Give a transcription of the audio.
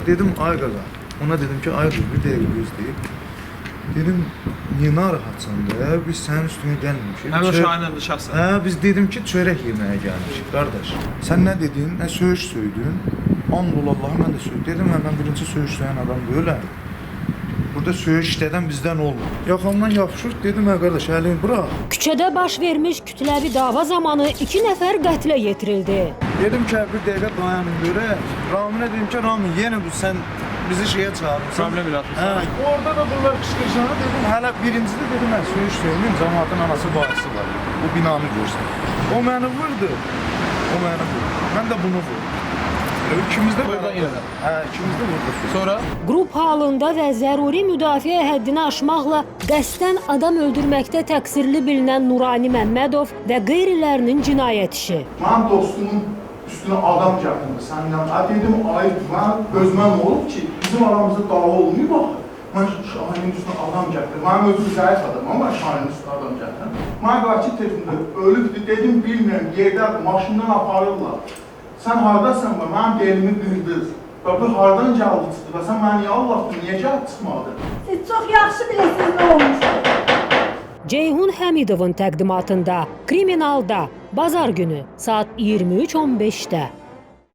Dedim ay qaqa. Ona dedim ki ay qaqa bir dəqiqə gözləyib. Dedim niyə narahatsan da? Biz sənin üstünə gəlməmişik. Həmin o şahinəndə şəxsən. Biz dedim ki çörək yeməyə gəlmişik qardaş. Sən nə dedin? Nə söyüş söydün? Allah mən də söyüş. Dedim mən birinci söyüş söyləyən adam deyiləm. Burada söyüş işlədən bizdən olmur. Yaxamdan yapışır, dedim qardaş əlini bırak. Küçədə baş vermiş kütləvi dava zamanı 2 nəfər qətlə yetirildi. Dedim ki bir dəqiqə dayanın görə. Raminə dedim ki Ramin yenə bu sən bizi şeyə çağırırsan. Problem yaratmışsan. Orada da bunlar qışqırışana dedim hələ birincide dedim mən söyüş söyləyim. Cəmaatın anası babası var. Bu binanı görsən. O məni vurdu. Mən də bunu vurdum. İkimiz də Buradan yenə də. İkimiz də vurduq. Sonra Qrup halında və zəruri müdafiə həddini aşmaqla qəsdən adam öldürməkdə təqsirli bilinən Nurani Məmmədov və qeyrilərinin cinayət işi. Mənim dostumun üstünə adam gətirdi səndən. Dedim, ay, mən özüməm olub ki, bizim aramızda dava olmuyor baxır. Mən Şahinin üstünə adam gətirdim. Mənim özüm zəif adam, amma Şahinin üstünə adam gətirdim. Mən qaçı tezimdə ölübdür, dedim, bilmirəm, yerdə maşından aparırlar. Sən haradasan və mənim belimi qırdız. Və bu hardan gəldi çıxdı və sən məni Allah'ın niyə gəldi çıxmadı? Siz çox yaxşı bilirsiniz nə olmuşdur. Ceyhun Həmidovun təqdimatında Kriminalda Bazar günü saat 23:15-də.